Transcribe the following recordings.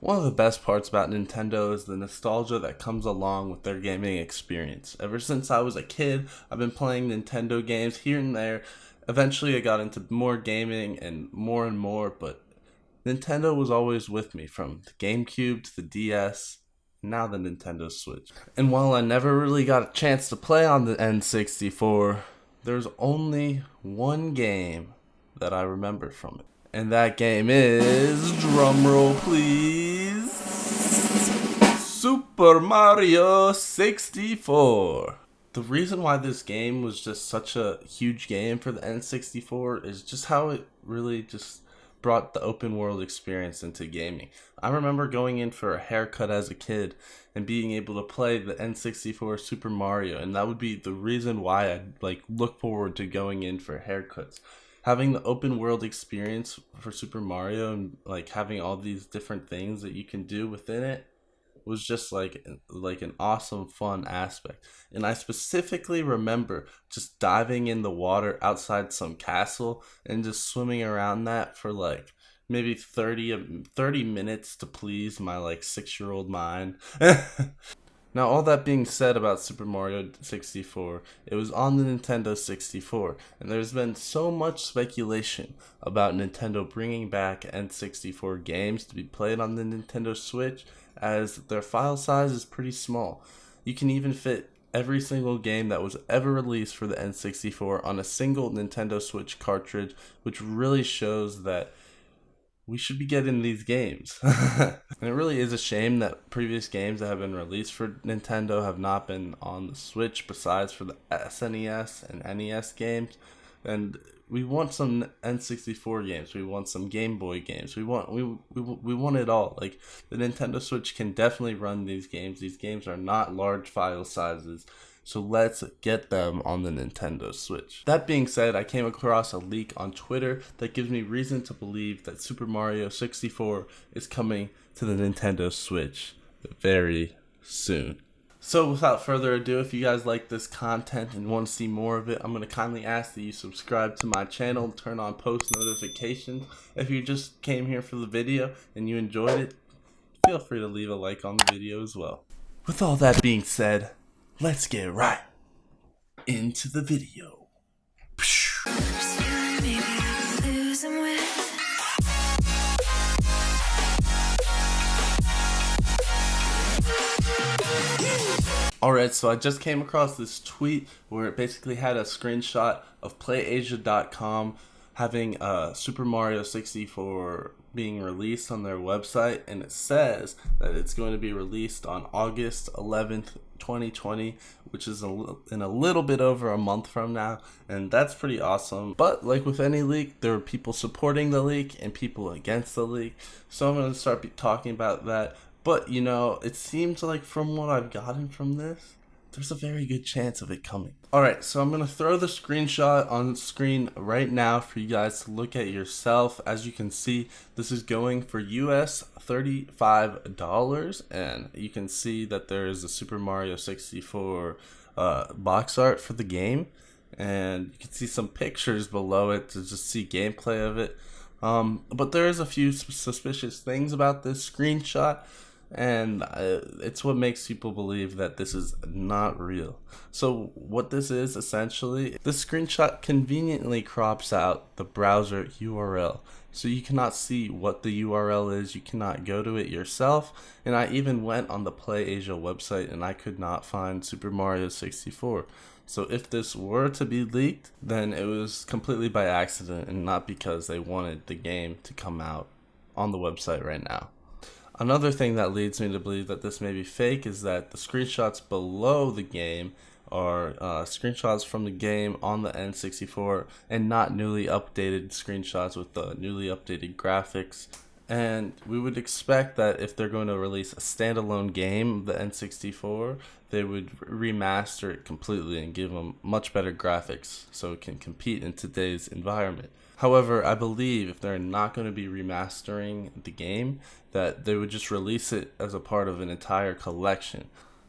One of the best parts about Nintendo is the nostalgia that comes along with their gaming experience. Ever since I was a kid, I've been playing Nintendo games here and there. Eventually, I got into more gaming and more, but Nintendo was always with me from the GameCube to the DS, now the Nintendo Switch. And while I never really got a chance to play on the N64, there's only one game that I remember from it. And that game is, drumroll please, Super Mario 64. The reason why this game was just such a huge game for the N64 is just how it really just brought the open world experience into gaming. I remember going in for a haircut as a kid and being able to play the N64 Super Mario, and that would be the reason why I'd look forward to going in for haircuts. Having the open world experience for Super Mario and having all these different things that you can do within it was just like an awesome fun aspect. And I specifically remember just diving in the water outside some castle and just swimming around that for maybe 30 minutes to please my 6-year-old mind. Now, all that being said about Super Mario 64, it was on the Nintendo 64, and there's been so much speculation about Nintendo bringing back N64 games to be played on the Nintendo Switch, as their file size is pretty small. You can even fit every single game that was ever released for the N64 on a single Nintendo Switch cartridge, which really shows that we should be getting these games. And it really is a shame that previous games that have been released for Nintendo have not been on the Switch besides for the SNES and NES games. And we want some N64 games. We want some Game Boy games. We want it all. The Nintendo Switch can definitely run these games. These games are not large file sizes. So let's get them on the Nintendo Switch. That being said, I came across a leak on Twitter that gives me reason to believe that Super Mario 64 is coming to the Nintendo Switch very soon. So without further ado, if you guys like this content and want to see more of it, I'm going to kindly ask that you subscribe to my channel and turn on post notifications. If you just came here for the video and you enjoyed it, feel free to leave a like on the video as well. With all that being said, let's get right into the video. Alright, so I just came across this tweet where it basically had a screenshot of PlayAsia.com having Super Mario 64 being released on their website, and it says that it's going to be released on August 11th, 2020, which is in a little bit over a month from now, and that's pretty awesome. But like with any leak, there are people supporting the leak and people against the leak, so I'm going to start talking about that. But it seems like from what I've gotten from this, there's a very good chance of it coming. Alright, so I'm going to throw the screenshot on the screen right now for you guys to look at yourself. As you can see, this is going for US $35, and you can see that there is a Super Mario 64 box art for the game, and you can see some pictures below it to just see gameplay of it. But there is a few suspicious things about this screenshot, and it's what makes people believe that this is not real. So what this is essentially, this screenshot conveniently crops out the browser URL, so you cannot see what the URL is. You cannot go to it yourself, and I even went on the PlayAsia website and I could not find Super Mario 64. So if this were to be leaked, then it was completely by accident and not because they wanted the game to come out on the website right now. Another thing that leads me to believe that this may be fake is that the screenshots below the game are screenshots from the game on the N64 and not newly updated screenshots with the newly updated graphics. And we would expect that if they're going to release a standalone game, the N64, they would remaster it completely and give them much better graphics so it can compete in today's environment. However, I believe if they're not going to be remastering the game, that they would just release it as a part of an entire collection.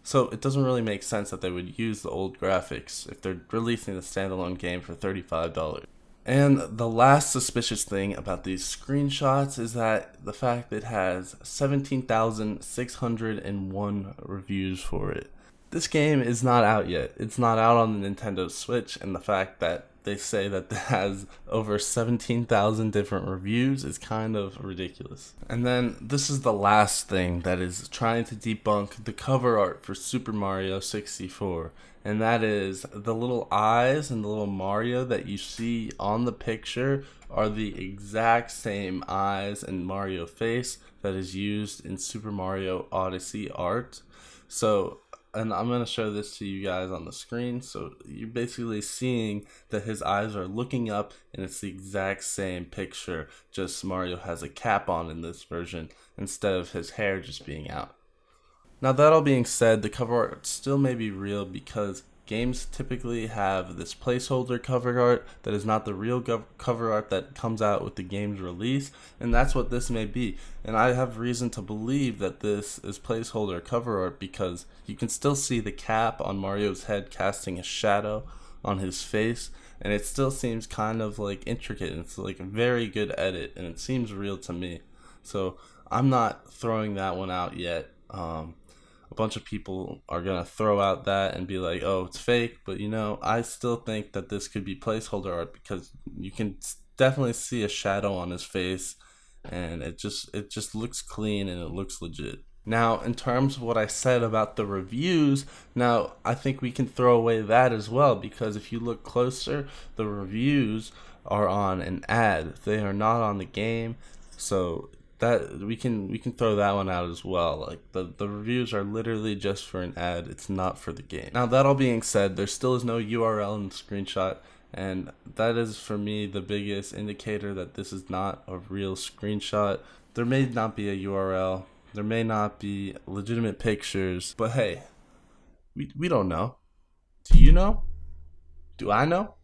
So it doesn't really make sense that they would use the old graphics if they're releasing the standalone game for $35. And the last suspicious thing about these screenshots is that the fact it has 17,601 reviews for it. This game is not out yet. It's not out on the Nintendo Switch, and the fact that they say that it has over 17,000 different reviews is kind of ridiculous. And then this is the last thing that is trying to debunk the cover art for Super Mario 64. And that is the little eyes and the little Mario that you see on the picture are the exact same eyes and Mario face that is used in Super Mario Odyssey art. So, and I'm going to show this to you guys on the screen. So you're basically seeing that his eyes are looking up, and it's the exact same picture, just Mario has a cap on in this version instead of his hair just being out. Now, that all being said, the cover art still may be real because games typically have this placeholder cover art that is not the real cover art that comes out with the game's release, and that's what this may be. And I have reason to believe that this is placeholder cover art because you can still see the cap on Mario's head casting a shadow on his face, and it still seems kind of like intricate, and it's like a very good edit, and it seems real to me. So I'm not throwing that one out yet. A bunch of people are going to throw out that and be like, oh, it's fake. But, I still think that this could be placeholder art because you can definitely see a shadow on his face, and it just looks clean and it looks legit. Now, in terms of what I said about the reviews, now I think we can throw away that as well, because if you look closer, the reviews are on an ad. They are not on the game. So that we can throw that one out as well. Like the reviews are literally just for an ad. It's not for the game. Now, that all being said, there still is no URL in the screenshot, and that is for me the biggest indicator that this is not a real screenshot. There may not be a URL. There may not be legitimate pictures, but hey, we don't know. Do you know? Do I know?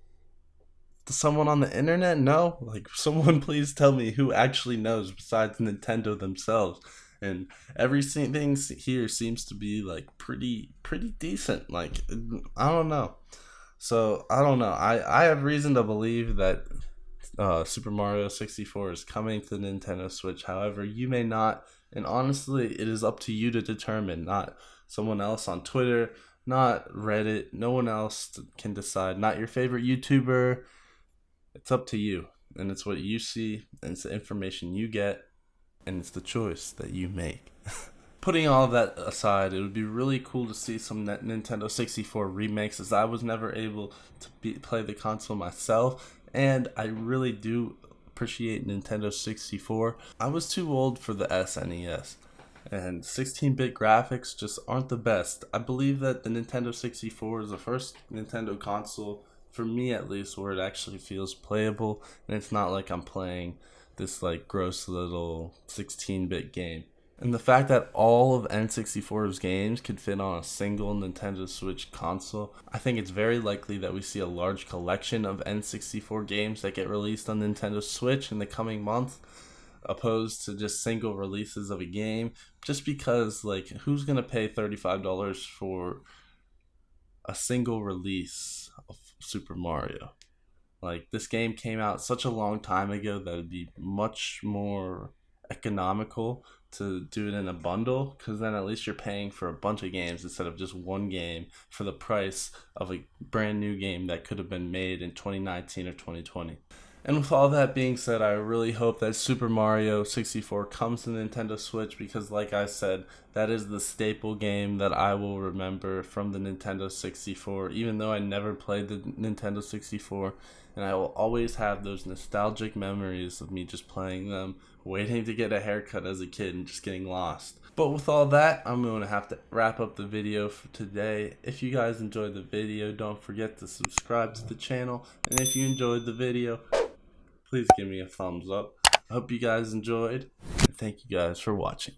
Does someone on the internet know? Like, someone please tell me who actually knows besides Nintendo themselves. And everything here seems to be like pretty decent. Like, I don't know. So I don't know. I have reason to believe that Super Mario 64 is coming to the Nintendo Switch. However, you may not. And honestly, it is up to you to determine, not someone else on Twitter, not Reddit. No one else can decide. Not your favorite YouTuber. It's up to you, and it's what you see, and it's the information you get, and it's the choice that you make. Putting all of that aside, it would be really cool to see some Nintendo 64 remakes, as I was never able to play the console myself, and I really do appreciate Nintendo 64. I was too old for the SNES, and 16-bit graphics just aren't the best. I believe that the Nintendo 64 is the first Nintendo console, for me at least, where it actually feels playable, and it's not like I'm playing this like gross little 16-bit game. And the fact that all of N64's games could fit on a single Nintendo Switch console, I think it's very likely that we see a large collection of N64 games that get released on Nintendo Switch in the coming months, opposed to just single releases of a game, just because, like, who's gonna pay $35 for a single release of Super Mario? Like, this game came out such a long time ago that it'd be much more economical to do it in a bundle, because then at least you're paying for a bunch of games instead of just one game for the price of a brand new game that could have been made in 2019 or 2020. And with all that being said, I really hope that Super Mario 64 comes to Nintendo Switch, because like I said, that is the staple game that I will remember from the Nintendo 64, even though I never played the Nintendo 64, and I will always have those nostalgic memories of me just playing them, waiting to get a haircut as a kid and just getting lost. But with all that, I'm going to have to wrap up the video for today. If you guys enjoyed the video, don't forget to subscribe to the channel, and if you enjoyed the video, please give me a thumbs up. I hope you guys enjoyed, and thank you guys for watching.